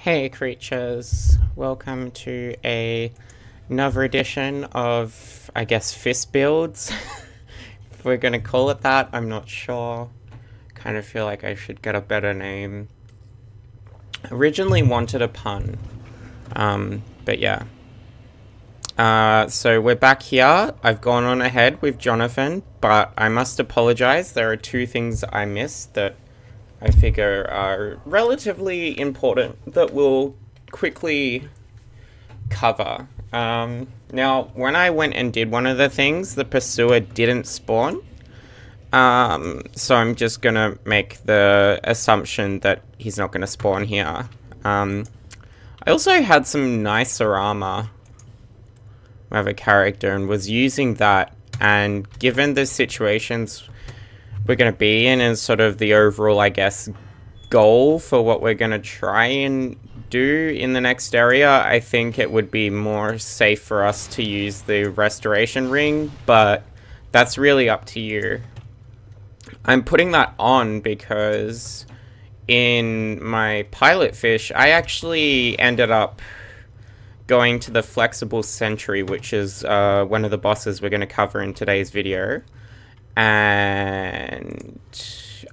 Hey creatures, welcome to another edition of, I guess, fist builds. If we're gonna call it that, I'm not sure. Kind of feel like I should get a better name. Originally wanted a pun, but yeah. So we're back here. I've gone on ahead with Jonathan, but I must apologize. There are two things I missed that I figure are relatively important that we'll quickly cover. Now, when I went and did one of the things, the pursuer didn't spawn. So I'm just gonna make the assumption that he's not gonna spawn here. I also had some nicer armor with a character and was using that, and given the situations we're going to be in and sort of the overall, I guess, goal for what we're going to try and do in the next area, I think it would be more safe for us to use the restoration ring, but that's really up to you. I'm putting that on because in my pilot fish, I actually ended up going to the flexible sentry, which is one of the bosses we're going to cover in today's video. And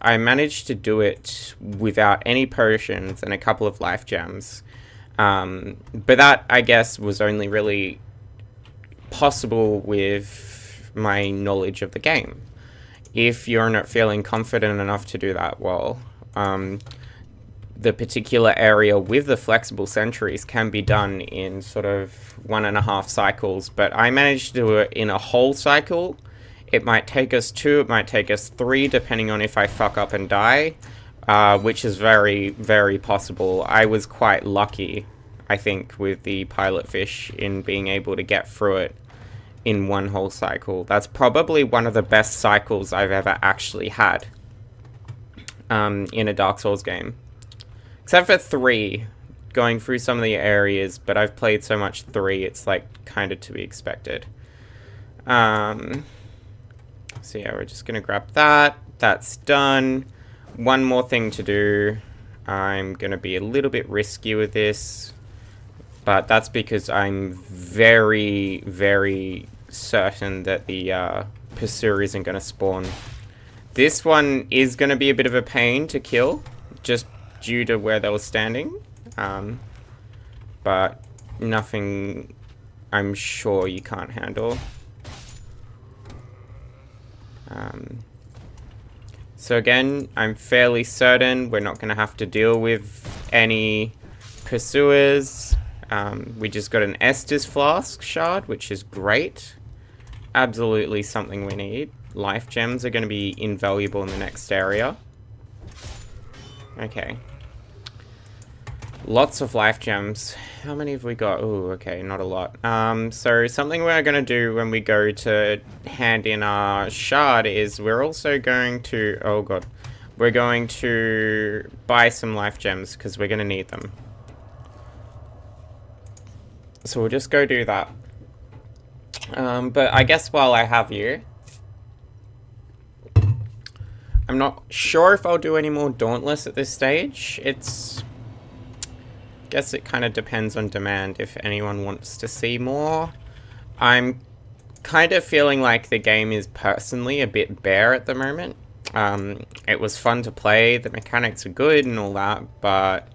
I managed to do it without any potions and a couple of life gems. But that, I guess, was only really possible with my knowledge of the game. If you're not feeling confident enough to do that, well, the particular area with the flexible sentries can be done in sort of 1.5 cycles, but I managed to do it in a whole cycle. It might take us 2, it might take us 3, depending on if I fuck up and die, which is very, very possible. I was quite lucky, I think, with the pilot fish in being able to get through it in one whole cycle. That's probably one of the best cycles I've ever actually had in a Dark Souls game. Except for 3, going through some of the areas, but I've played so much 3, it's like kind of to be expected. So yeah, we're just gonna grab that. That's done. One more thing to do. I'm gonna be a little bit risky with this, but that's because I'm very, very certain that the pursuer isn't gonna spawn. This one is gonna be a bit of a pain to kill, just due to where they were standing, but nothing I'm sure you can't handle. So again, I'm fairly certain we're not going to have to deal with any pursuers. We just got an Estus Flask shard, which is great. Absolutely something we need. Life gems are going to be invaluable in the next area. Okay. Lots of life gems. How many have we got? Oh, okay, not a lot. So something we're going to do when we go to hand in our shard is we're also going to... Oh, God. We're going to buy some life gems because we're going to need them. So we'll just go do that. But I guess while I have you... I'm not sure if I'll do any more Dauntless at this stage. Guess it kind of depends on demand if anyone wants to see more. I'm kind of feeling like the game is personally a bit bare at the moment. It was fun to play, the mechanics are good and all that, but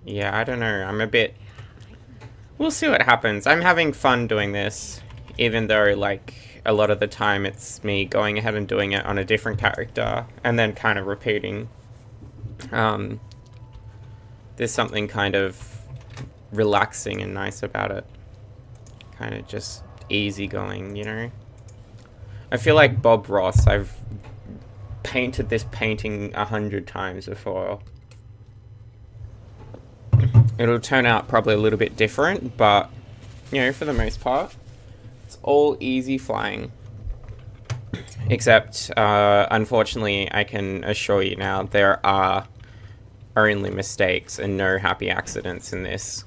yeah, I don't know, I'm a bit... We'll see what happens. I'm having fun doing this, even though, like, a lot of the time it's me going ahead and doing it on a different character and then kind of repeating. There's something kind of relaxing and nice about it. Kind of just easygoing, you know? I feel like Bob Ross. I've painted this painting 100 times before. It'll turn out probably a little bit different, but, you know, for the most part, it's all easy flying. Except, unfortunately, I can assure you now, there are only mistakes and no happy accidents in this.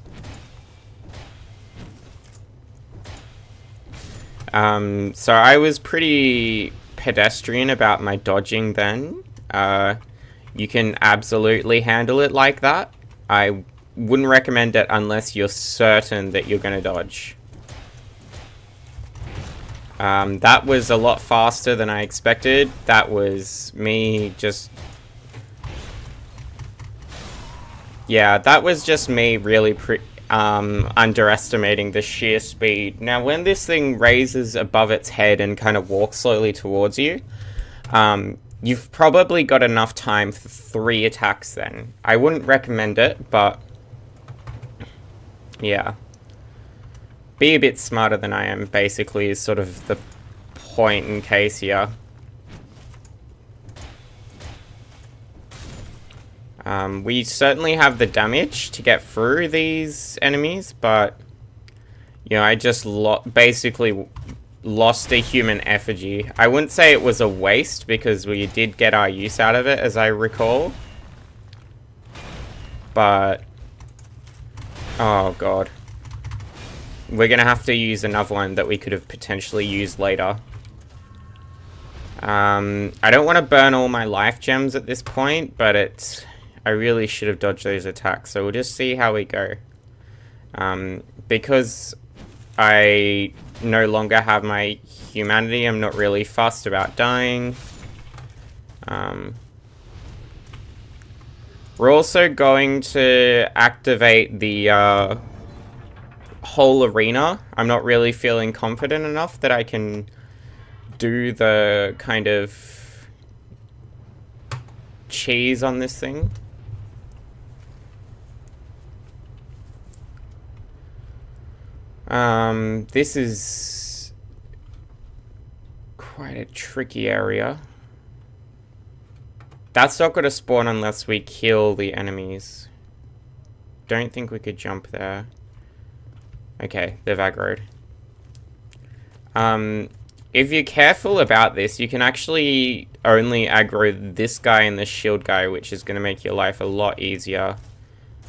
So I was pretty pedestrian about my dodging then. You can absolutely handle it like that. I wouldn't recommend it unless you're certain that you're going to dodge. That was a lot faster than I expected. That was me just... Yeah, that was just me really underestimating the sheer speed. Now, when this thing raises above its head and kind of walks slowly towards you, you've probably got enough time for 3 attacks then. I wouldn't recommend it, but... yeah. Be a bit smarter than I am, basically, is sort of the point in case here. We certainly have the damage to get through these enemies, but, you know, I just basically lost a human effigy. I wouldn't say it was a waste, because we did get our use out of it, as I recall. But, oh god. We're going to have to use another one that we could have potentially used later. I don't want to burn all my life gems at this point, but I really should have dodged those attacks, so we'll just see how we go. Because I no longer have my humanity, I'm not really fussed about dying. We're also going to activate the whole arena. I'm not really feeling confident enough that I can do the kind of cheese on this thing. This is quite a tricky area. That's not going to spawn unless we kill the enemies. Don't think we could jump there. Okay, they've aggroed. If you're careful about this, you can actually only aggro this guy and the shield guy, which is going to make your life a lot easier.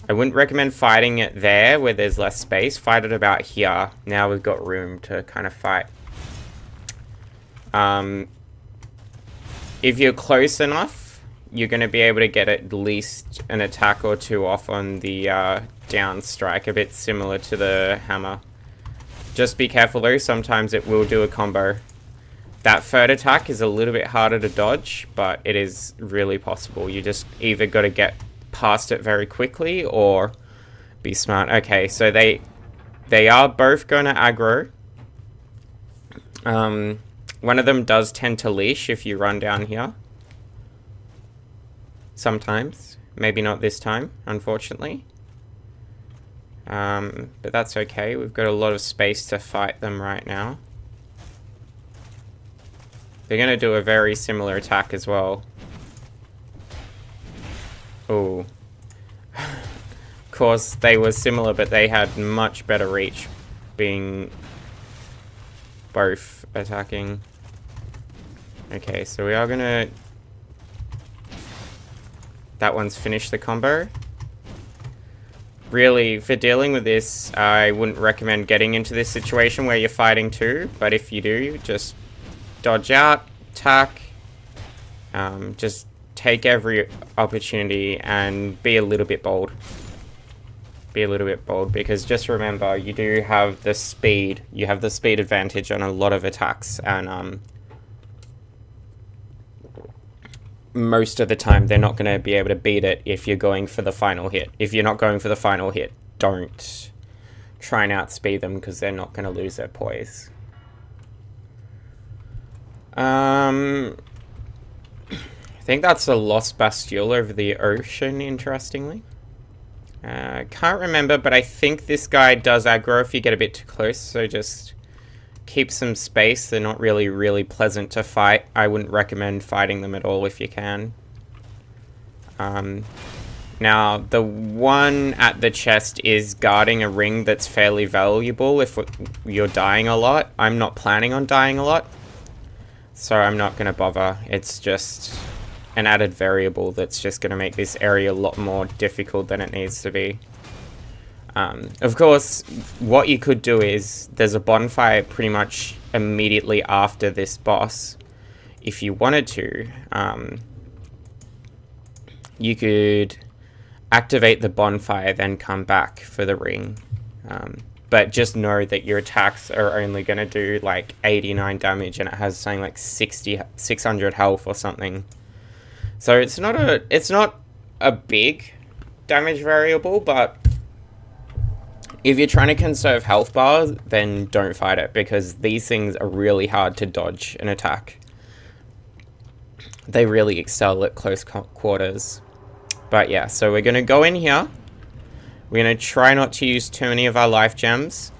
I wouldn't recommend fighting it there, where there's less space. Fight it about here. Now we've got room to kind of fight. If you're close enough, you're going to be able to get at least an attack or 2 off on the down strike, a bit similar to the hammer. Just be careful though, sometimes it will do a combo. That third attack is a little bit harder to dodge, but it is really possible. You just either got to get past it very quickly or be smart. Okay, so they are both going to aggro. One of them does tend to leash if you run down here. Sometimes. Maybe not this time, unfortunately. But that's okay. We've got a lot of space to fight them right now. They're going to do a very similar attack as well. Oh. Of course, they were similar, but they had much better reach, being both attacking. Okay, so we are going to... That one's finished the combo. Really, for dealing with this, I wouldn't recommend getting into this situation where you're fighting 2, but if you do, just dodge out, attack, just take every opportunity and be a little bit bold. Be a little bit bold, because just remember, you do have the speed. You have the speed advantage on a lot of attacks, and most of the time they're not going to be able to beat it if you're going for the final hit. If you're not going for the final hit, don't try and outspeed them, because they're not going to lose their poise. I think that's a Lost Bastille over the ocean, interestingly. Can't remember, but I think this guy does aggro if you get a bit too close, so just keep some space. They're not really pleasant to fight. I wouldn't recommend fighting them at all if you can. Now, the one at the chest is guarding a ring that's fairly valuable if you're dying a lot. I'm not planning on dying a lot, so I'm not going to bother. It's just an added variable that's just going to make this area a lot more difficult than it needs to be. Of course, what you could do is, there's a bonfire pretty much immediately after this boss. If you wanted to, you could activate the bonfire, then come back for the ring. But just know that your attacks are only going to do like 89 damage, and it has something like 600 health or something. So it's not a big damage variable, but if you're trying to conserve health bars, then don't fight it, because these things are really hard to dodge and attack. They really excel at close quarters. But yeah, so we're going to go in here. We're going to try not to use too many of our life gems.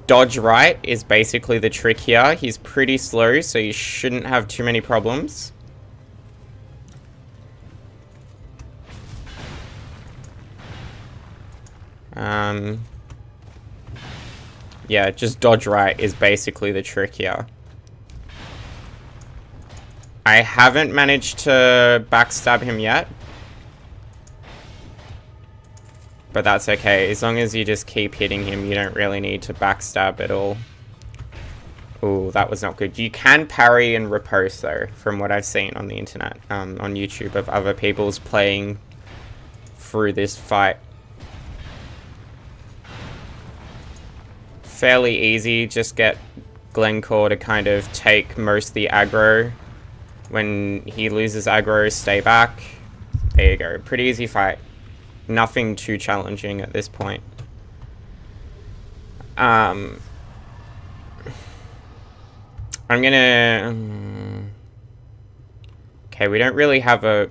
Dodge right is basically the trick here. He's pretty slow, so you shouldn't have too many problems. Yeah, just dodge right is basically the trick here. I haven't managed to backstab him yet, but that's okay. As long as you just keep hitting him, you don't really need to backstab at all. Ooh, that was not good. You can parry and riposte, though, from what I've seen on the internet, on YouTube, of other people's playing through this fight. Fairly easy. Just get Glencore to kind of take most of the aggro. When he loses aggro, stay back. There you go. Pretty easy fight. Nothing too challenging at this point. I'm gonna... Okay, we don't really have a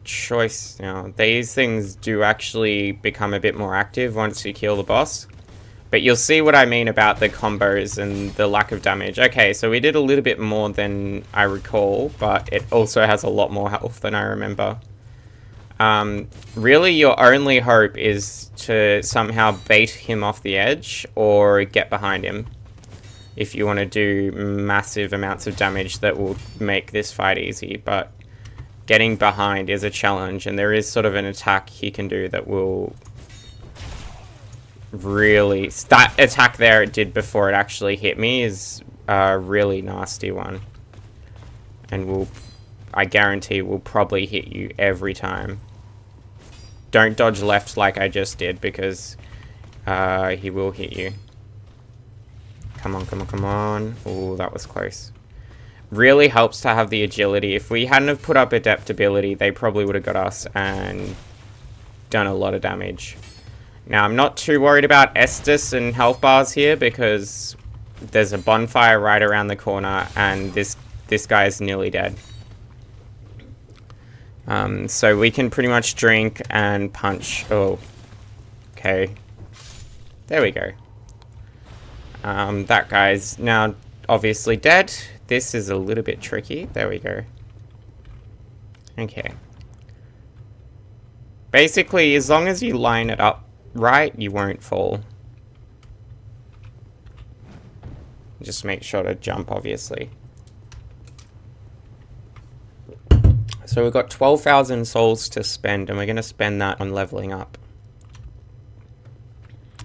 choice now. These things do actually become a bit more active once you kill the boss. But you'll see what I mean about the combos and the lack of damage. Okay, so we did a little bit more than I recall, but it also has a lot more health than I remember. Really, your only hope is to somehow bait him off the edge or get behind him if you want to do massive amounts of damage that will make this fight easy. But getting behind is a challenge, and there is sort of an attack he can do that will... really, that attack there it did before it actually hit me is a really nasty one, and I guarantee will probably hit you every time. Don't dodge left like I just did, because he will hit you. Come on, come on, come on. Oh, that was close. Really helps to have the agility. If we hadn't have put up adaptability, they probably would have got us and done a lot of damage. Now, I'm not too worried about Estus and health bars here, because there's a bonfire right around the corner, and this guy is nearly dead. So we can pretty much drink and punch. Oh, okay. There we go. That guy's now obviously dead. This is a little bit tricky. There we go. Okay. Basically, as long as you line it up right, you won't fall. Just make sure to jump, obviously. So we've got 12,000 souls to spend, and we're going to spend that on leveling up.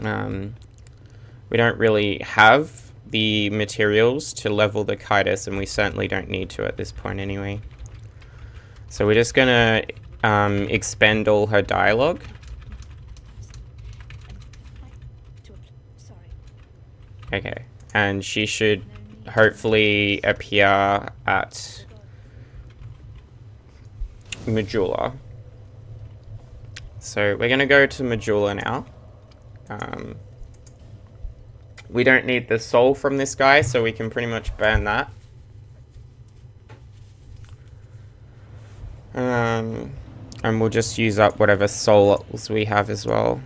We don't really have the materials to level the Kitus, and we certainly don't need to at this point anyway. So we're just going to expend all her dialogue. Okay, and she should hopefully appear at Majula. So we're going to go to Majula now. We don't need the soul from this guy, so we can pretty much burn that. And we'll just use up whatever souls we have as well.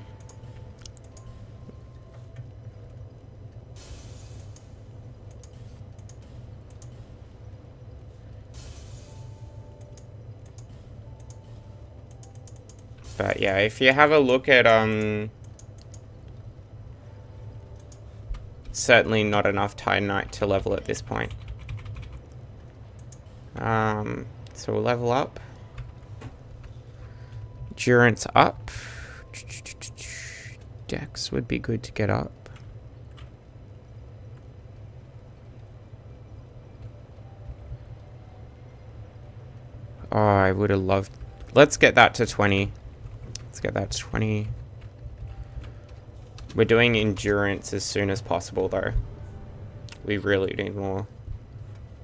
But yeah, if you have a look at, certainly not enough Titanite to level at this point. So we'll level up. Endurance up. Dex would be good to get up. Oh, I would have loved Let's get that to 20. Let's get that to 20. We're doing endurance as soon as possible, though. We really need more.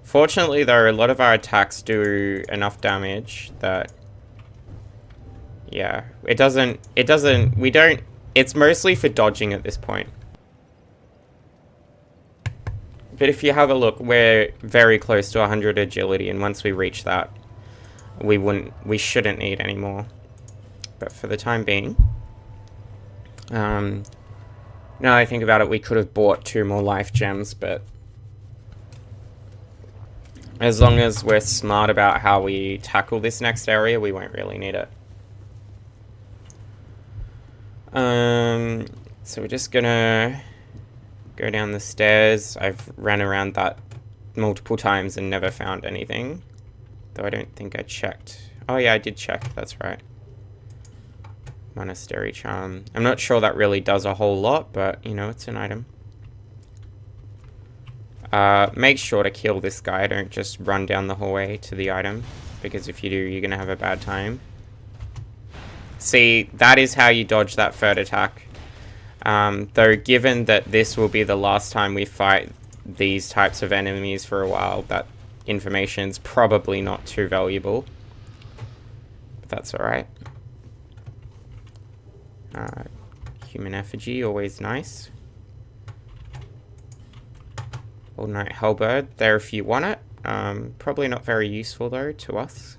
Fortunately, though, a lot of our attacks do enough damage that... Yeah, it's mostly for dodging at this point. But if you have a look, we're very close to 100 agility, and once we reach that, we shouldn't need any more. But for the time being, now I think about it, we could have bought 2 more life gems, but as long as we're smart about how we tackle this next area, we won't really need it. So we're just gonna go down the stairs. I've ran around that multiple times and never found anything. Though I don't think I checked. Oh yeah, I did check, that's right. Monastery charm. I'm not sure that really does a whole lot, but, you know, it's an item. Make sure to kill this guy. Don't just run down the hallway to the item, because if you do, you're gonna have a bad time. See, that is how you dodge that third attack. Though, given that this will be the last time we fight these types of enemies for a while, that information's probably not too valuable. But that's alright. Human effigy, always nice. All Night Halberd, there if you want it. Probably not very useful though to us.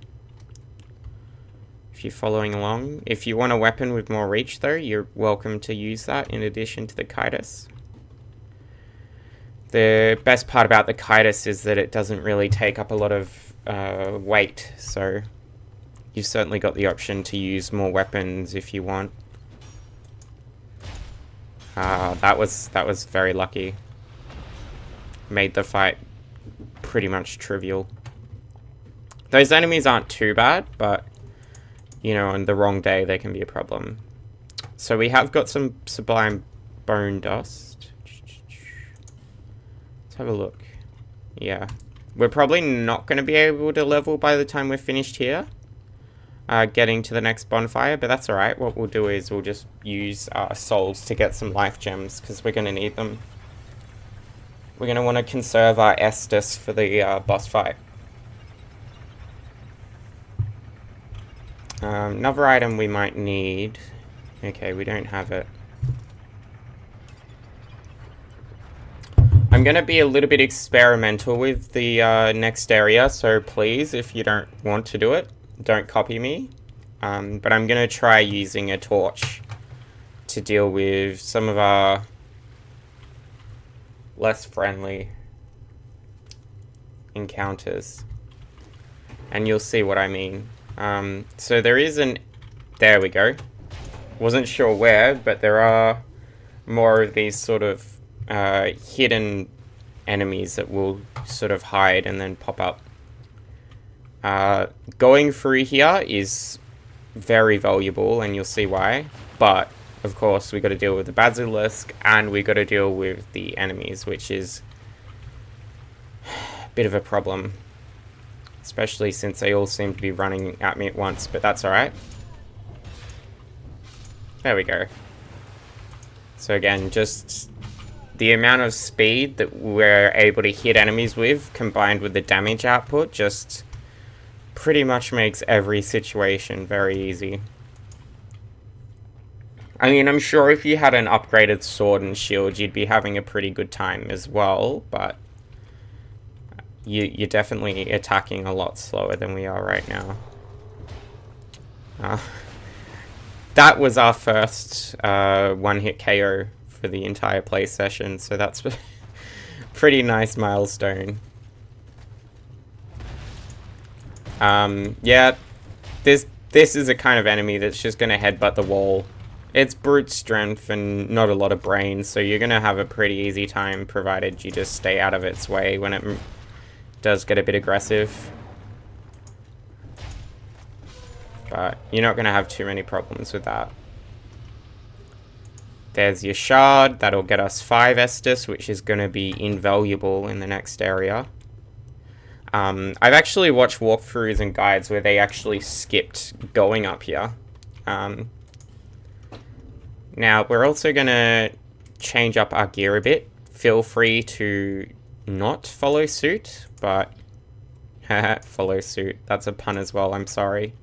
If you're following along. If you want a weapon with more reach though, you're welcome to use that in addition to the chitus. The best part about the chitus is that it doesn't really take up a lot of weight, so you've certainly got the option to use more weapons if you want. That was very lucky. Made the fight pretty much trivial. Those enemies aren't too bad, but you know, on the wrong day they can be a problem. So we have got some sublime bone dust. Let's have a look. Yeah, we're probably not going to be able to level by the time we're finished here, getting to the next bonfire, but that's alright. What we'll do is we'll just use our souls to get some life gems, because we're going to need them. We're going to want to conserve our Estus for the boss fight. Another item we might need. Okay, we don't have it. I'm going to be a little bit experimental with the next area, so please, if you don't want to do it, don't copy me. But I'm going to try using a torch to deal with some of our less friendly encounters. And you'll see what I mean. So there is there we go. Wasn't sure where, but there are more of these sort of hidden enemies that will sort of hide and then pop up. Going through here is very valuable, and you'll see why. But of course, we got to deal with the basilisk, and we got to deal with the enemies, which is a bit of a problem. Especially since they all seem to be running at me at once, but that's alright. There we go. So again, just the amount of speed that we're able to hit enemies with, combined with the damage output, just pretty much makes every situation very easy. I mean, I'm sure if you had an upgraded sword and shield, you'd be having a pretty good time as well, but you're definitely attacking a lot slower than we are right now. That was our first one-hit KO for the entire play session, so that's a pretty nice milestone. Yeah, this is a kind of enemy that's just going to headbutt the wall. It's brute strength and not a lot of brains, so you're going to have a pretty easy time, provided you just stay out of its way when it does get a bit aggressive. But you're not going to have too many problems with that. There's your shard. That'll get us 5 Estus, which is going to be invaluable in the next area. I've actually watched walkthroughs and guides where they actually skipped going up here. Now, we're also going to change up our gear a bit. Feel free to not follow suit, but... follow suit. That's a pun as well, I'm sorry.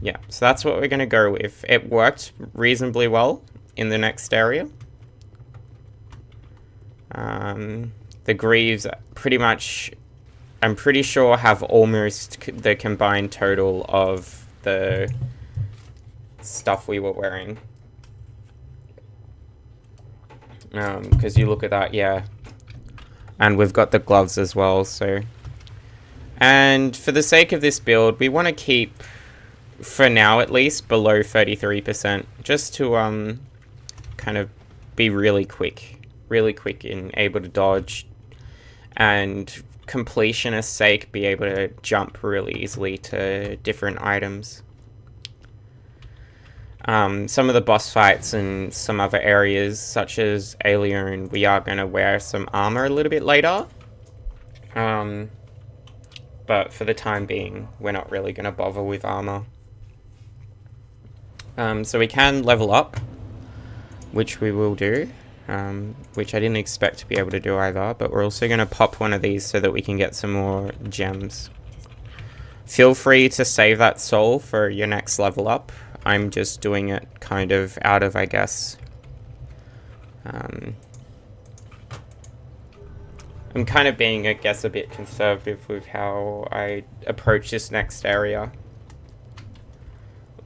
Yeah, so that's what we're going to go with. It worked reasonably well in the next area. The Greaves pretty much... I'm pretty sure have almost the combined total of the stuff we were wearing. Because you look at that, yeah. And we've got the gloves as well, so... And for the sake of this build, we want to keep, for now at least, below 33%. Just to kind of be really quick and able to dodge. And completionist's sake, be able to jump really easily to different items. Some of the boss fights and some other areas, such as Alien, we are going to wear some armor a little bit later. But for the time being, we're not really going to bother with armor. So we can level up, which we will do. Which I didn't expect to be able to do either, but we're also going to pop one of these so that we can get some more gems. Feel free to save that soul for your next level up. I'm just doing it kind of out of, I guess. I'm kind of being, I guess, a bit conservative with how I approach this next area.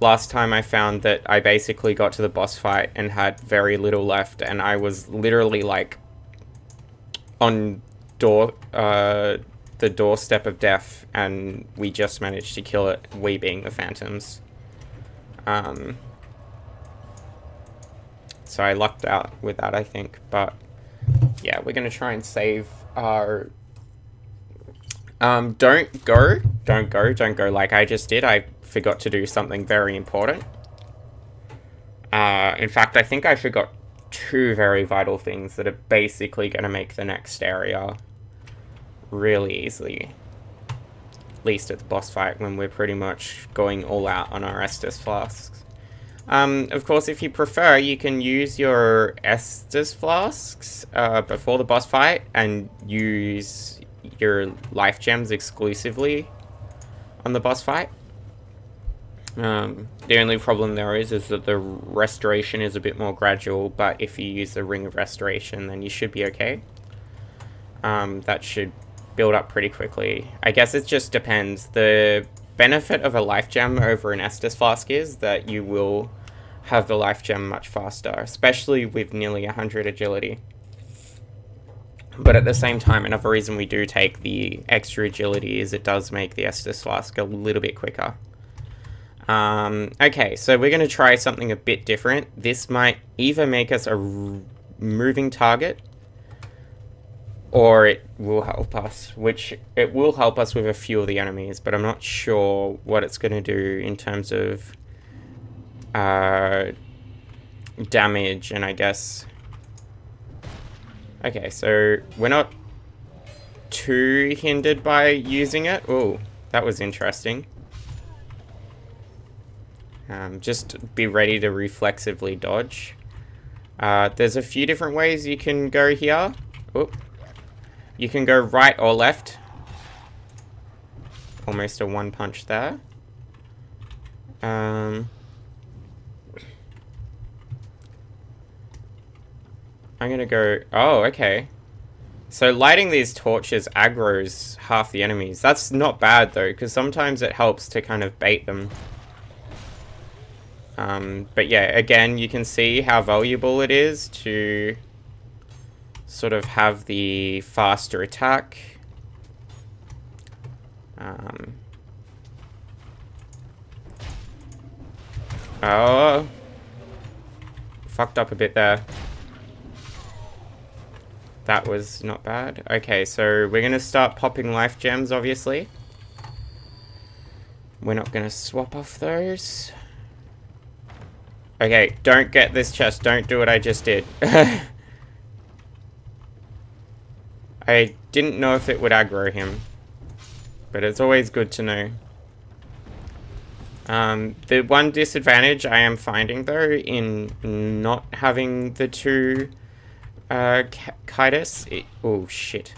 Last time I found that I basically got to the boss fight and had very little left, and I was literally like on the doorstep of death, and we just managed to kill it, we being the Phantoms. So I lucked out with that, I think, but yeah, we're gonna try and save our... Don't go like I just did. I forgot to do something very important. In fact, I think I forgot two very vital things that are basically going to make the next area really easily. At least at the boss fight, when we're pretty much going all out on our Estus flasks. Of course, if you prefer, you can use your Estus flasks before the boss fight and use your life gems exclusively on the boss fight. The only problem there is that the restoration is a bit more gradual, but if you use the Ring of Restoration, then you should be okay. That should build up pretty quickly. I guess it just depends. The benefit of a life gem over an Estus flask is that you will have the life gem much faster, especially with nearly 100 agility. But at the same time, another reason we do take the extra agility is it does make the Estus flask a little bit quicker. Okay, so we're going to try something a bit different. This might either make us a moving target, or it will help us, which it will help us with a few of the enemies, but I'm not sure what it's going to do in terms of damage, and I guess... Okay, so we're not too hindered by using it. Oh, that was interesting. Just be ready to reflexively dodge. There's a few different ways you can go here. Oop. You can go right or left. Almost a one punch there. I'm gonna go... Oh, okay. So lighting these torches aggroes half the enemies. That's not bad though, because sometimes it helps to kind of bait them. But yeah, again, you can see how valuable it is to sort of have the faster attack. Oh, fucked up a bit there. That was not bad. Okay, so we're gonna start popping life gems, obviously. We're not gonna swap off those. Okay, don't get this chest. Don't do what I just did. I didn't know if it would aggro him. but it's always good to know. The one disadvantage I am finding, though, in not having the two Kitus... Oh, shit.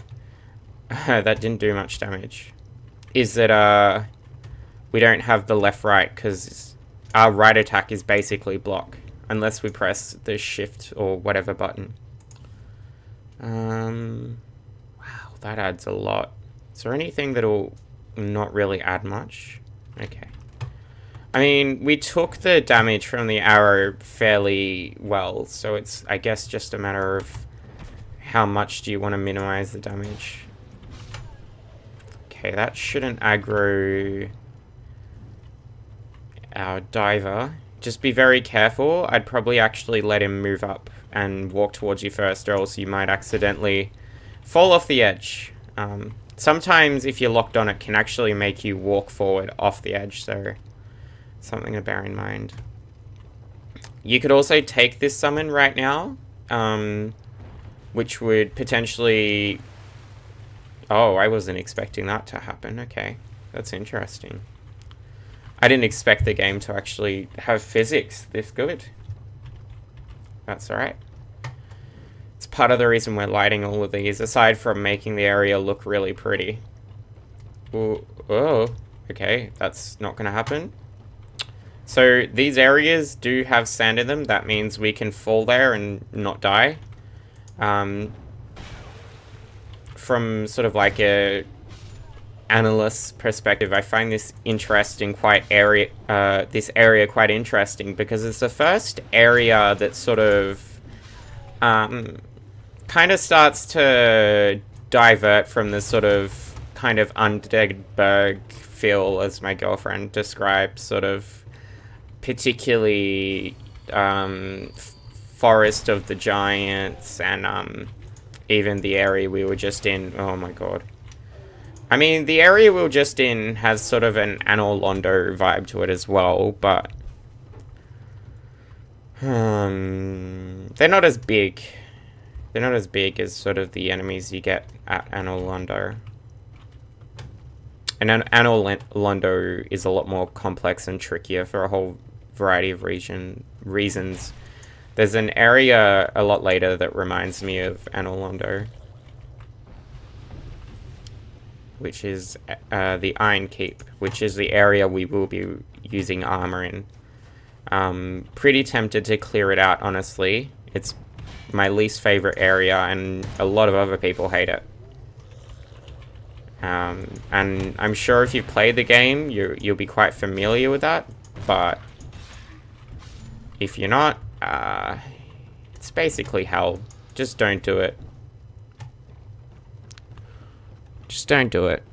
That didn't do much damage. Is that we don't have the left-right, because our right attack is basically block, unless we press the shift or whatever button. Wow, that adds a lot. Is there anything that'll not really add much? Okay. I mean, we took the damage from the arrow fairly well, so it's, I guess, just a matter of how much do you want to minimize the damage. Okay, that shouldn't aggro our diver. Just be very careful. I'd probably actually let him move up and walk towards you first, or else you might accidentally fall off the edge. Sometimes if you're locked on, it can actually make you walk forward off the edge, so something to bear in mind. You could also take this summon right now, which would potentially... Oh, I wasn't expecting that to happen. Okay, that's interesting. I didn't expect the game to actually have physics this good. That's alright. It's part of the reason we're lighting all of these, aside from making the area look really pretty. Ooh, oh, okay, that's not going to happen. So these areas do have sand in them. That means we can fall there and not die. From sort of like a analyst's perspective, I find this interesting, this area quite interesting, because it's the first area that sort of kind of starts to divert from the sort of kind of undead berg feel, as my girlfriend described, sort of particularly Forest of the Giants, and even the area we were just in. Oh my god. I mean, the area we were just in has sort of an Anor Londo vibe to it as well, but they're not as big. They're not as big as sort of the enemies you get at Anor Londo. And Anor Londo is a lot more complex and trickier for a whole variety of reasons. There's an area a lot later that reminds me of Anor Londo, which is the Iron Keep, which is the area we will be using armor in. Pretty tempted to clear it out, honestly. It's my least favorite area, and a lot of other people hate it. And I'm sure if you've played the game, you'll be quite familiar with that, but if you're not, it's basically hell. Just don't do it. Just don't do it.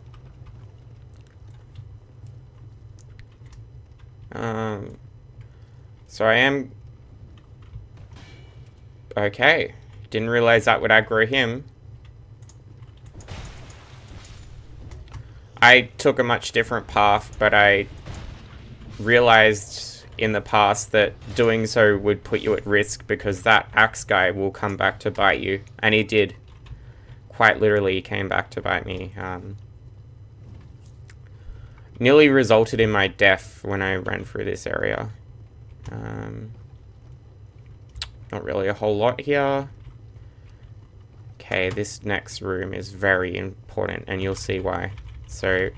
So I am... Okay. Didn't realize that would aggro him. I took a much different path, but I realized in the past that doing so would put you at risk, because that axe guy will come back to bite you. And he did. Quite literally, he came back to bite me. Nearly resulted in my death when I ran through this area. Not really a whole lot here. Okay, this next room is very important, and you'll see why. So,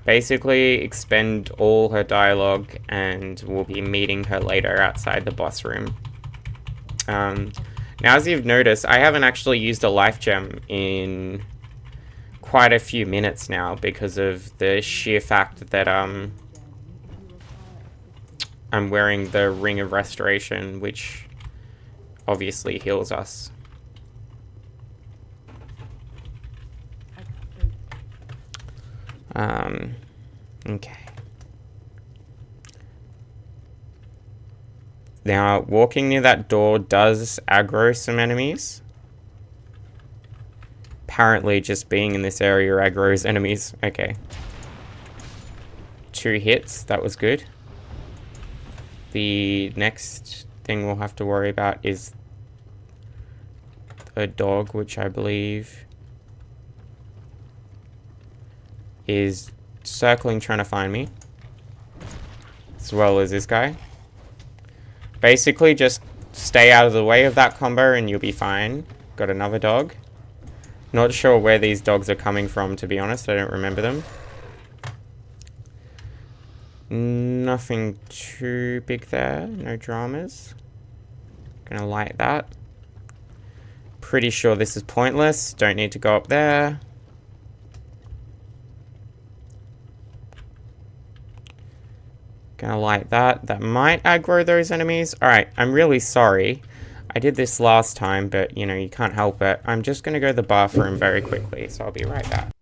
basically, expend all her dialogue, and we'll be meeting her later outside the boss room. Now, as you've noticed, I haven't actually used a life gem in quite a few minutes now, because of the sheer fact that I'm wearing the Ring of Restoration, which obviously heals us. Okay. Now, walking near that door does aggro some enemies. Apparently, just being in this area aggroes enemies. Okay. 2 hits, that was good. The next thing we'll have to worry about is the dog, which I believe is circling trying to find me. As well as this guy. Basically, just stay out of the way of that combo and you'll be fine. Got another dog. Not sure where these dogs are coming from, to be honest. I don't remember them. Nothing too big there. No dramas. Gonna light that. Pretty sure this is pointless. Don't need to go up there. Gonna light that. That might aggro those enemies. Alright, I'm really sorry. I did this last time, but, you know, you can't help it. I'm just gonna go to the bathroom very quickly, so I'll be right back.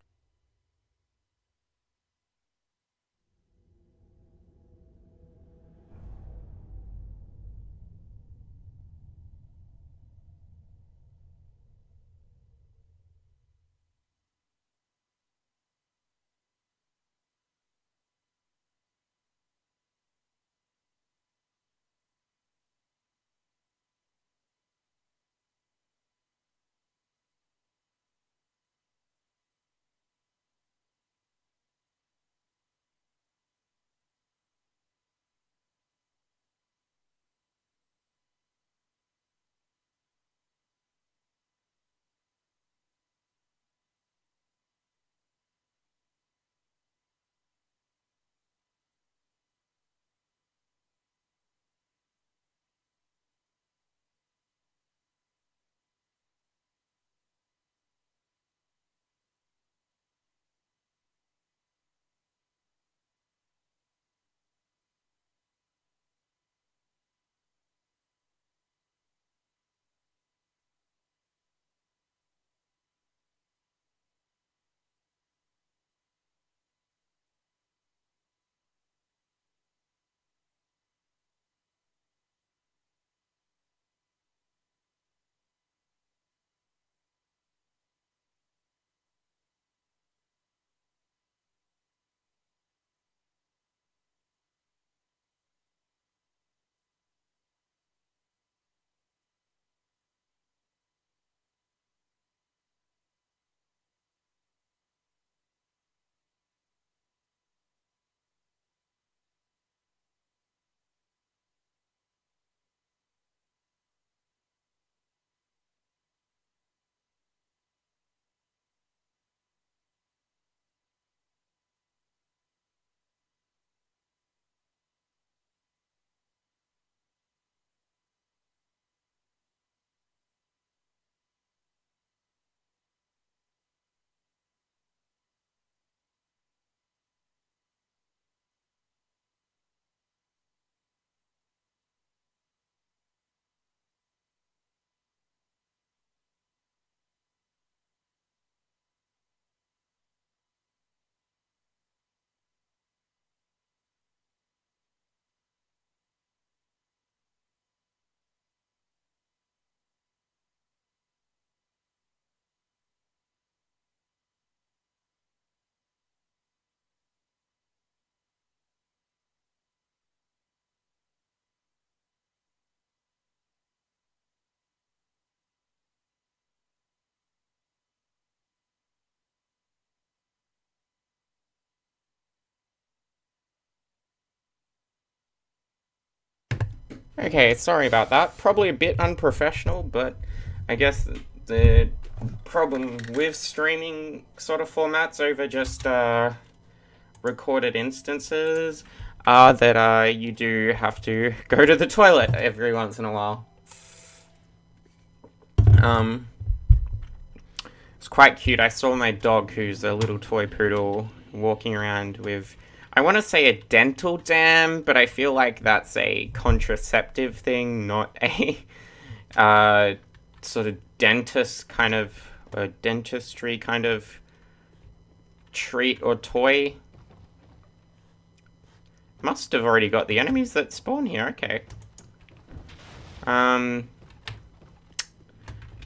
Okay, sorry about that. Probably a bit unprofessional, but I guess the problem with streaming sort of formats over just recorded instances are that you do have to go to the toilet every once in a while. It's quite cute. I saw my dog, who's a little toy poodle, walking around with, I want to say a dental dam, but I feel like that's a contraceptive thing, not a sort of dentist kind of, a dentistry kind of treat or toy. Must have already got the enemies that spawn here, okay.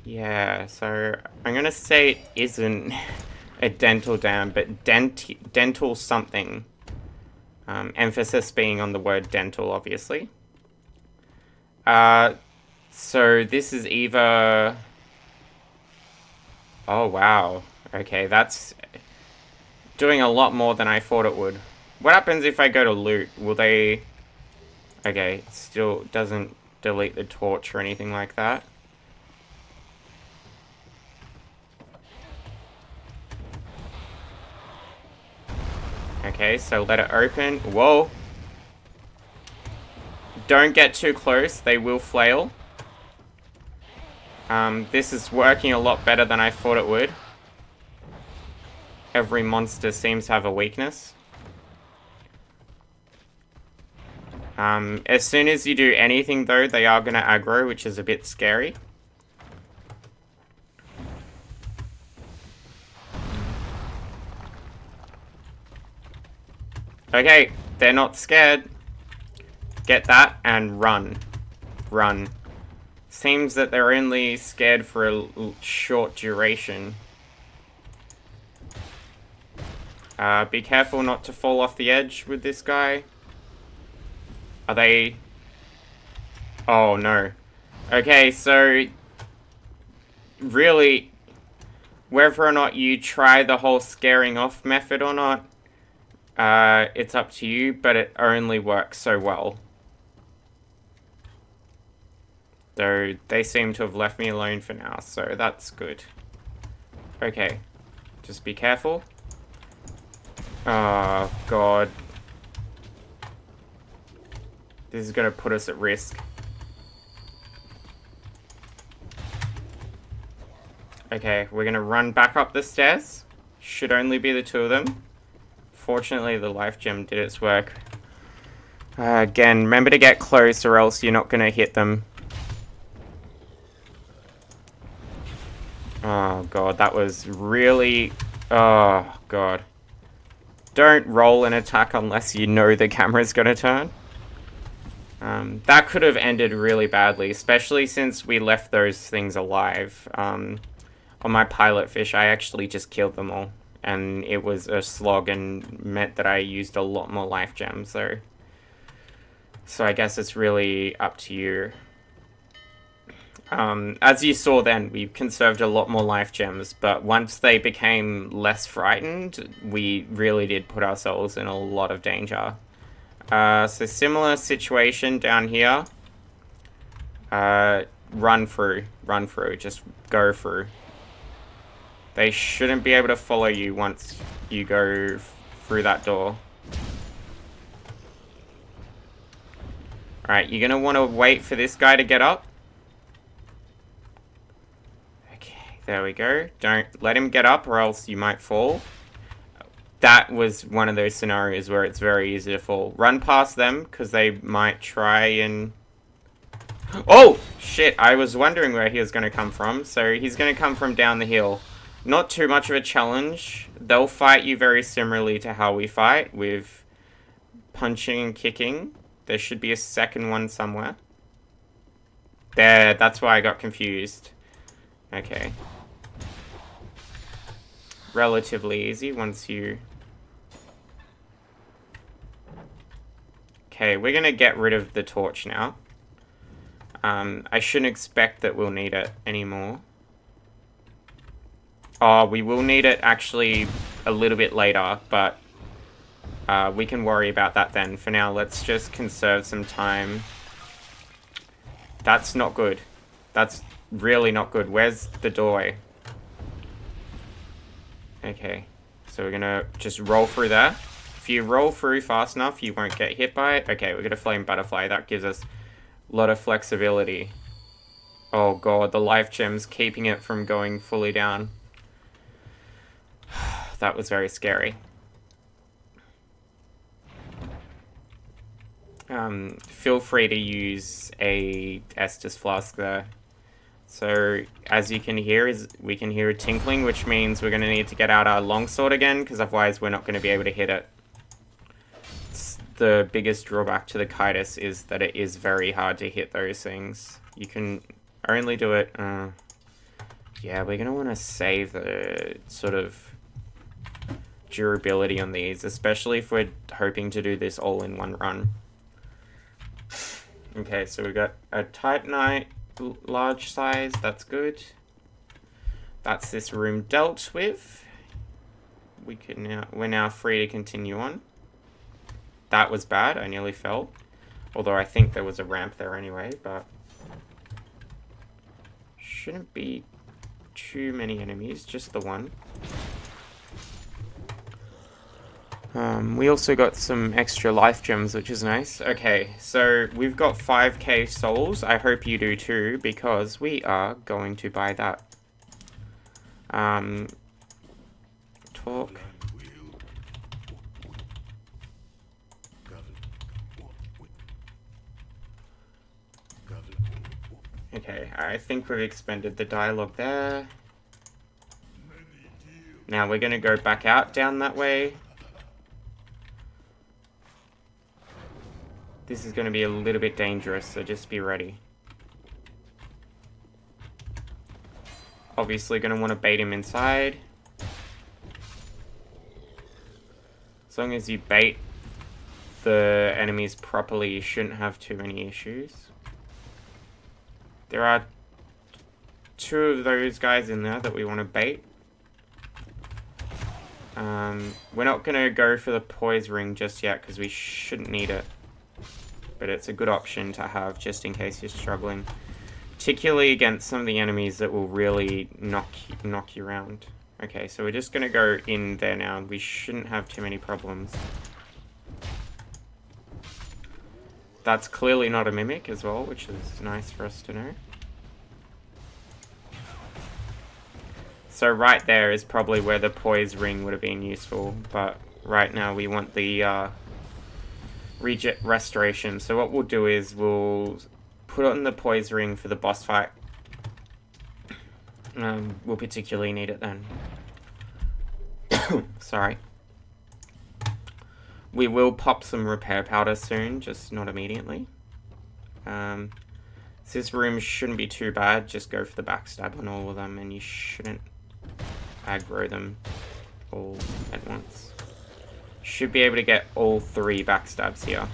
Yeah, so I'm gonna say it isn't a dental dam, but dental something. Emphasis being on the word dental, obviously. So this is either... Oh, wow. Okay, that's doing a lot more than I thought it would. What happens if I go to loot? Will they... Okay, it still doesn't delete the torch or anything like that. Okay, so let it open. Whoa. Don't get too close. They will flail. This is working a lot better than I thought it would. Every monster seems to have a weakness. As soon as you do anything, though, they are going to aggro, which is a bit scary. Okay, they're not scared. Get that and run. Run. Seems that they're only scared for a short duration. Be careful not to fall off the edge with this guy. Are they... Oh, no. Okay, so... Really, whether or not you try the whole scaring off method or not, it's up to you, but it only works so well. Though they seem to have left me alone for now, so that's good. Okay, just be careful. Oh, God. This is going to put us at risk. Okay, we're going to run back up the stairs. Should only be the two of them. Fortunately, the life gem did its work. Again, remember to get close or else you're not going to hit them. Oh, God, that was really... Oh, God. Don't roll an attack unless you know the camera's going to turn. That could have ended really badly, especially since we left those things alive. On my pilot fish, I actually just killed them all. And it was a slog and meant that I used a lot more life gems, so I guess it's really up to you. As you saw then, we conserved a lot more life gems, but once they became less frightened, we really did put ourselves in a lot of danger. So similar situation down here. Run through, just go through. They shouldn't be able to follow you once you go through that door. Alright, you're gonna want to wait for this guy to get up. Okay, there we go. Don't let him get up or else you might fall. That was one of those scenarios where it's very easy to fall. Run past them, because they might try and... Oh! Shit, I was wondering where he was going to come from. So he's going to come from down the hill. Not too much of a challenge. They'll fight you very similarly to how we fight, with punching and kicking. There should be a second one somewhere. There, that's why I got confused. Okay. Relatively easy once you... Okay, we're going to get rid of the torch now. I shouldn't expect that we'll need it anymore. Oh, we will need it actually a little bit later, but we can worry about that then. For now, let's just conserve some time. That's not good. That's really not good. Where's the doorway? Okay, so we're gonna just roll through there. If you roll through fast enough, you won't get hit by it. Okay, we're gonna flame butterfly. That gives us a lot of flexibility. Oh god, the life gem's keeping it from going fully down. That was very scary. Feel free to use a Estus flask there. So, as you can hear, we can hear a tinkling, which means we're going to need to get out our longsword again, because otherwise we're not going to be able to hit it. The biggest drawback to the Kitus is that it is very hard to hit those things. You can only do it... yeah, we're going to want to save the sort of durability on these, especially if we're hoping to do this all in one run. Okay, so we've got a Titanite large size, that's good. That's this room dealt with. we're now free to continue on. That was bad. I nearly fell. Although I think there was a ramp there anyway, but shouldn't be too many enemies, just the one. We also got some extra life gems, which is nice. Okay, so we've got 5k souls. I hope you do too, because we are going to buy that. Talk. Okay, I think we've expended the dialogue there. Now we're going to go back out down that way. This is going to be a little bit dangerous, so just be ready. Obviously going to want to bait him inside. As long as you bait the enemies properly, you shouldn't have too many issues. There are 2 of those guys in there that we want to bait. We're not going to go for the poise ring just yet because we shouldn't need it. But it's a good option to have just in case you're struggling. Particularly against some of the enemies that will really knock you around. Okay, so we're just going to go in there now. We shouldn't have too many problems. That's clearly not a mimic as well, which is nice for us to know. So right there is probably where the poise ring would have been useful, but right now we want the restoration. So what we'll do is we'll put on the poise ring for the boss fight. We'll particularly need it then. Sorry. We will pop some repair powder soon, just not immediately. This room shouldn't be too bad. Just go for the backstab on all of them and you shouldn't aggro them all at once. Should be able to get all 3 backstabs here.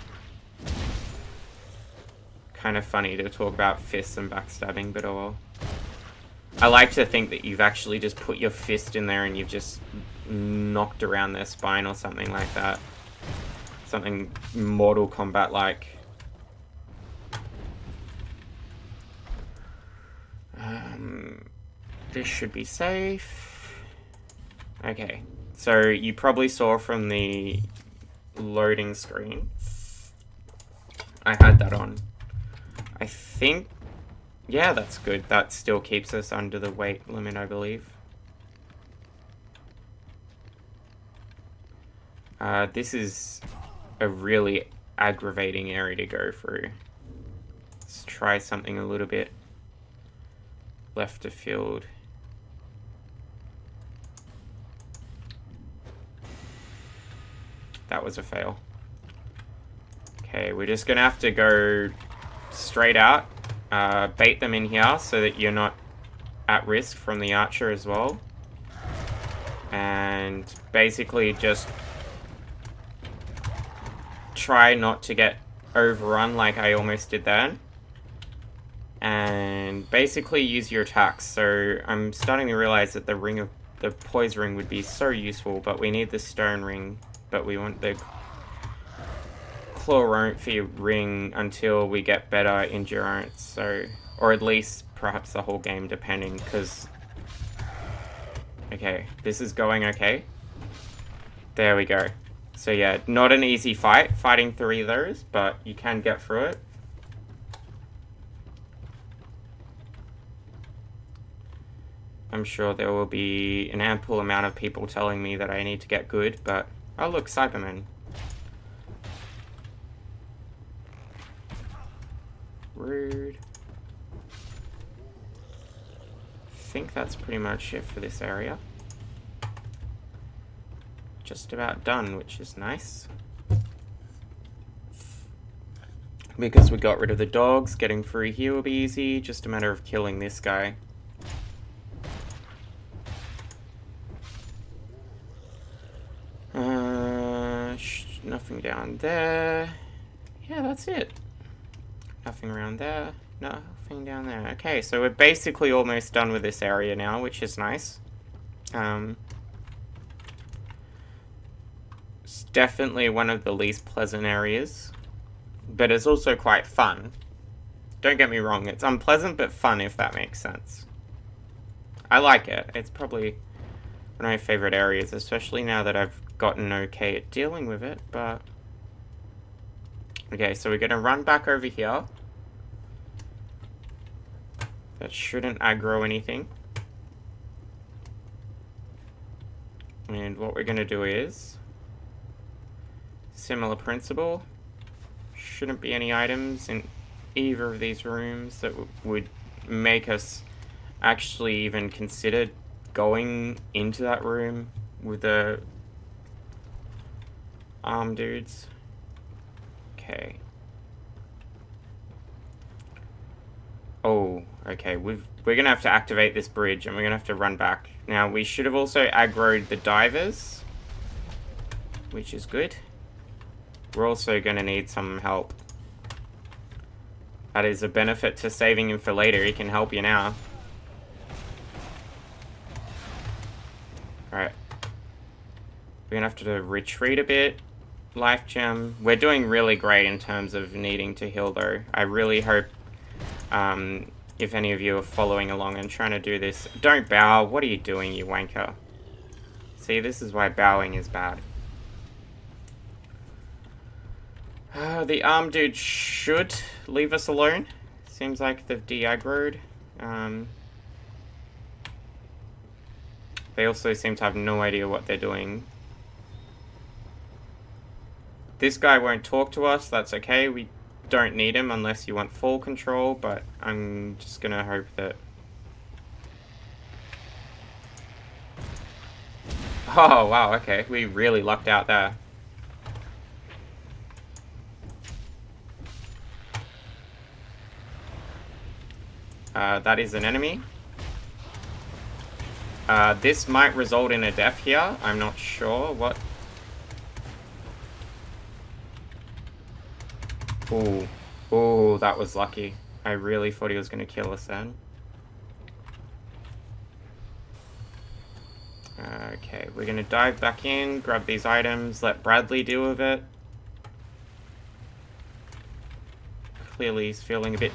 Kind of funny to talk about fists and backstabbing, but oh well. I like to think that you've actually just put your fist in there and you've just knocked around their spine or something like that. Something Mortal Kombat-like. This should be safe. Okay, so you probably saw from the loading screen, I had that on. I think, yeah, that's good. That still keeps us under the weight limit, I believe. This is a really aggravating area to go through. Let's try something a little bit left of field. That was a fail. Okay, we're just gonna have to go straight out, bait them in here so that you're not at risk from the archer as well. And basically just try not to get overrun like I almost did then. And basically use your attacks. So I'm starting to realize that the poise ring would be so useful, but we need the stone ring. But we want the chlorophy ring until we get better endurance. So, or at least perhaps the whole game, depending. Because, okay, this is going okay. There we go. So yeah, not an easy fight, fighting 3 of those, but you can get through it. I'm sure there will be an ample amount of people telling me that I need to get good, but... Oh look, Cyberman. Rude. I think that's pretty much it for this area. Just about done, which is nice. Because we got rid of the dogs, getting through here will be easy. Just a matter of killing this guy. Nothing down there. Yeah, that's it. Nothing around there. Nothing down there. Okay, so we're basically almost done with this area now, which is nice. definitely one of the least pleasant areas, but it's also quite fun. Don't get me wrong, it's unpleasant but fun, if that makes sense. I like it. It's probably one of my favorite areas, especially now that I've gotten okay at dealing with it, but... Okay, so we're gonna run back over here. That shouldn't aggro anything. And what we're gonna do is... Similar principle. Shouldn't be any items in either of these rooms that would make us actually even consider going into that room with the arm dudes. Okay. Oh, okay. We're gonna have to activate this bridge and we're gonna have to run back. Now, we should have also aggroed the divers, which is good. We're also gonna need some help. That is a benefit to saving him for later. He can help you now. Alright. We're gonna have to retreat a bit. Life gem. We're doing really great in terms of needing to heal though. I really hope if any of you are following along and trying to do this. Don't bow. What are you doing, you wanker? See, this is why bowing is bad. The arm dude should leave us alone. Seems like they've de-aggroed. They also seem to have no idea what they're doing. This guy won't talk to us. That's okay. We don't need him unless you want full control, but I'm just gonna hope that... Oh, wow, okay. We really lucked out there. That is an enemy. This might result in a death here. I'm not sure what... Ooh. Ooh, that was lucky. I really thought he was going to kill us then. Okay, we're going to dive back in, grab these items, let Bradley deal with it. Clearly he's feeling a bit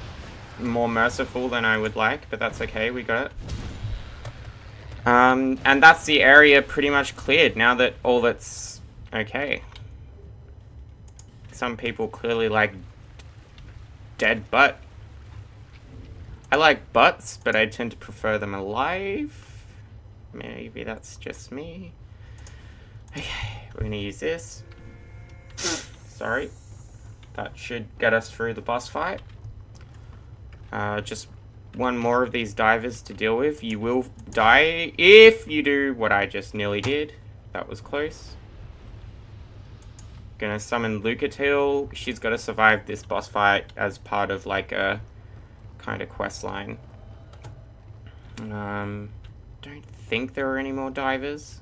more merciful than I would like, but that's okay, we got it. And that's the area pretty much cleared now that all that's okay. Some people clearly like dead butt. I like butts, but I tend to prefer them alive. Maybe that's just me. Okay, we're gonna use this. Sorry. That should get us through the boss fight. Just one more of these divers to deal with. You will die if you do what I just nearly did. That was close. Gonna summon Lucatil. She's got to survive this boss fight as part of like a kind of quest line. Don't think there are any more divers.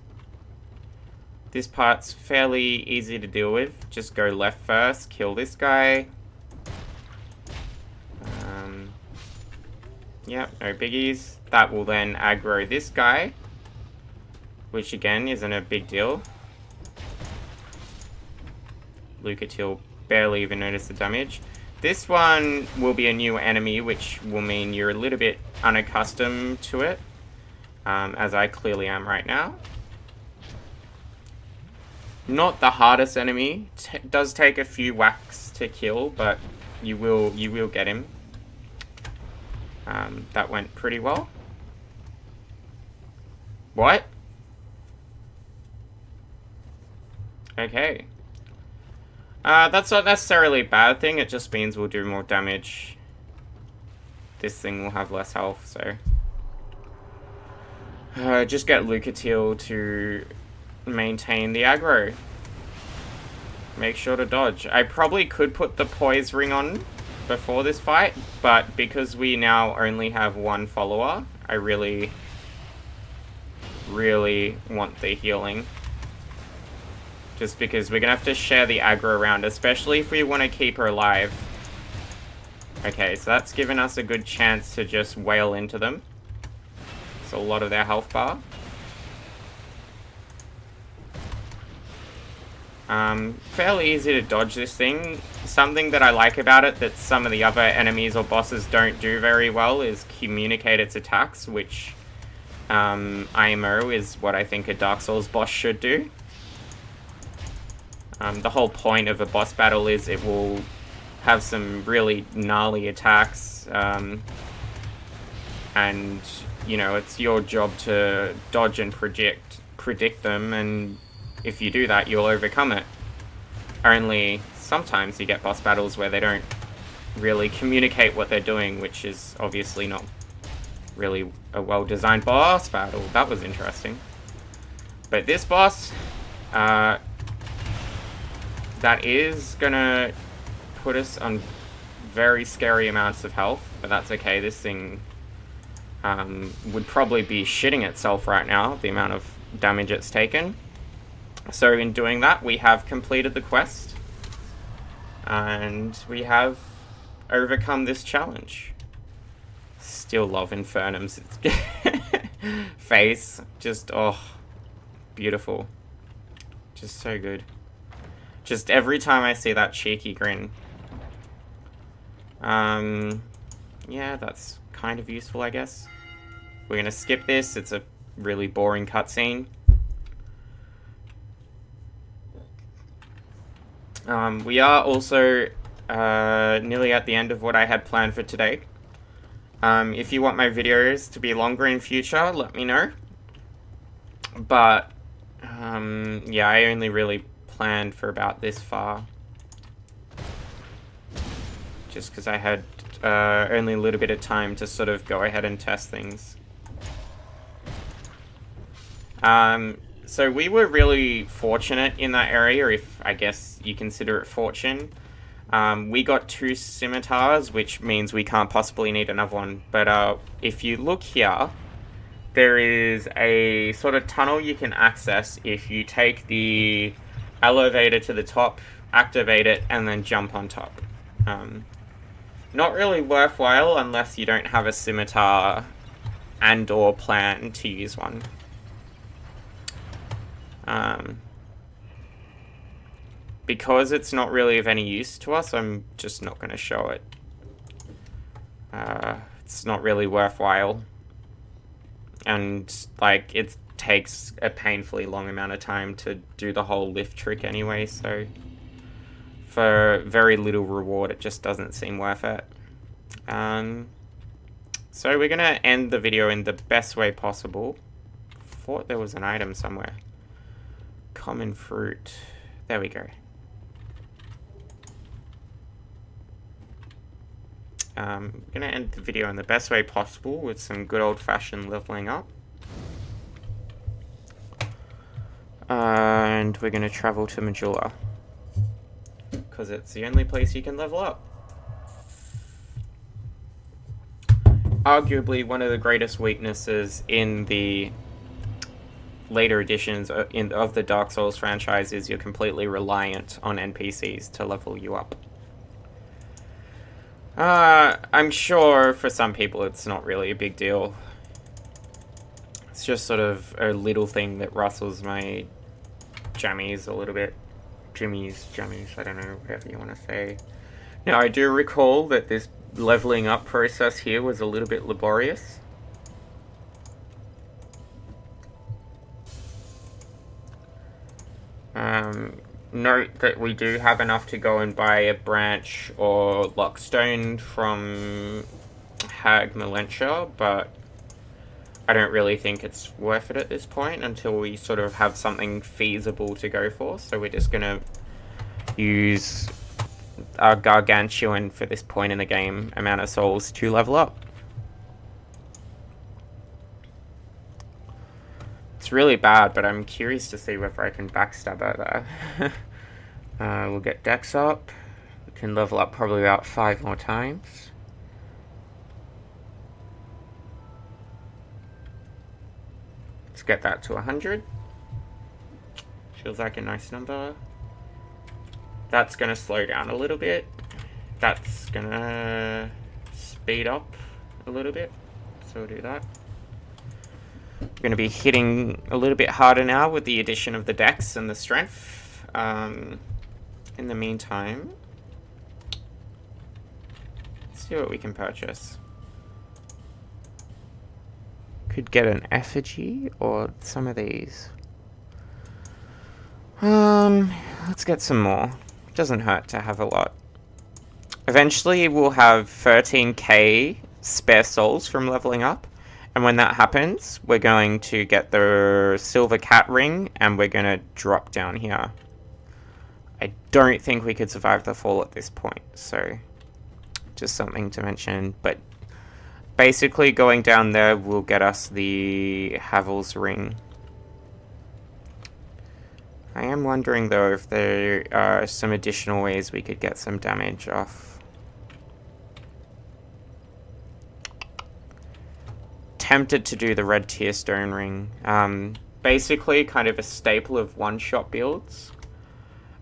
This part's fairly easy to deal with. Just go left first, kill this guy. Yep, no biggies. That will then aggro this guy, which again isn't a big deal. Lucatil barely even noticed the damage. This one will be a new enemy, which will mean you're a little bit unaccustomed to it, as I clearly am right now. Not the hardest enemy. Does take a few whacks to kill, but you will get him. That went pretty well. What? Okay. That's not necessarily a bad thing, it just means we'll do more damage. This thing will have less health, so... just get Lucatil to maintain the aggro. Make sure to dodge. I probably could put the poise ring on before this fight, but because we now only have one follower, I really want the healing. Just because we're gonna have to share the aggro around, especially if we want to keep her alive. Okay, so that's given us a good chance to just wail into them. So a lot of their health bar. Fairly easy to dodge this thing. Something that I like about it that some of the other enemies or bosses don't do very well is communicate its attacks, which IMO is what I think a Dark Souls boss should do. The whole point of a boss battle is it will have some really gnarly attacks, and you know, it's your job to dodge and predict them, and if you do that, you'll overcome it. Only sometimes you get boss battles where they don't really communicate what they're doing, which is obviously not really a well-designed boss battle. That was interesting. But this boss, that is gonna put us on very scary amounts of health, but that's okay. This thing would probably be shitting itself right now, the amount of damage it's taken. So in doing that, we have completed the quest, and we have overcome this challenge. Still love Infernum's face. Just, oh, beautiful. Just so good. Just every time I see that cheeky grin. Yeah, that's kind of useful, I guess. We're gonna skip this. It's a really boring cutscene. We are also nearly at the end of what I had planned for today. If you want my videos to be longer in future, let me know. But, yeah, I only really planned for about this far. Just because I had only a little bit of time to sort of go ahead and test things. So we were really fortunate in that area, if I guess you consider it fortune. We got 2 scimitars, which means we can't possibly need another one. But if you look here, there is a sort of tunnel you can access if you take the elevator to the top, activate it, and then jump on top. Not really worthwhile unless you don't have a scimitar and/or plan to use one. Because it's not really of any use to us, I'm just not going to show it. It's not really worthwhile. And, like, it takes a painfully long amount of time to do the whole lift trick anyway, so for very little reward, it just doesn't seem worth it. So we're going to end the video in the best way possible. Thought there was an item somewhere. Common fruit. There we go. I'm going to end the video in the best way possible with some good old-fashioned leveling up. And we're going to travel to Majula, because it's the only place you can level up. Arguably one of the greatest weaknesses in the later editions of the Dark Souls franchise is you're completely reliant on NPCs to level you up. I'm sure for some people it's not really a big deal. It's just sort of a little thing that rustles my jammies a little bit. Jammies, I don't know, whatever you want to say. Now, I do recall that this leveling up process here was a little bit laborious. Note that we do have enough to go and buy a branch or lockstone from Hag Malentia, but I don't really think it's worth it at this point until we sort of have something feasible to go for. So we're just gonna use our gargantuan, for this point in the game, amount of souls to level up. It's really bad, but I'm curious to see whether I can backstab her there. We'll get Dex up. We can level up probably about 5 more times. Let's get that to 100. Feels like a nice number. That's going to slow down a little bit. That's going to speed up a little bit. So we'll do that. We're going to be hitting a little bit harder now with the addition of the dex and the strength. In the meantime, let's see what we can purchase. Could get an effigy or some of these. Let's get some more. Doesn't hurt to have a lot. Eventually we'll have 13k spare souls from leveling up. And when that happens, we're going to get the silver cat ring and we're going to drop down here. I don't think we could survive the fall at this point, so just something to mention. But basically going down there will get us the Havel's ring. I am wondering though if there are some additional ways we could get some damage off. Tempted to do the red tier stone ring. Basically kind of a staple of one-shot builds,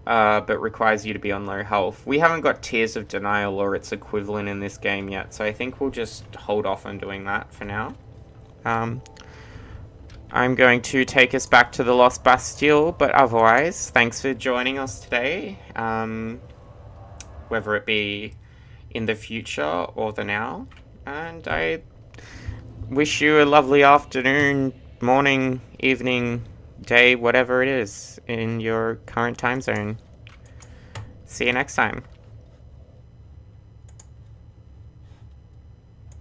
but requires you to be on low health. We haven't got Tears of Denial or its equivalent in this game yet, so I think we'll just hold off on doing that for now. I'm going to take us back to the Lost Bastille, but otherwise, thanks for joining us today. Whether it be in the future or the now. And I wish you a lovely afternoon, morning, evening, day, whatever it is in your current time zone. See you next time.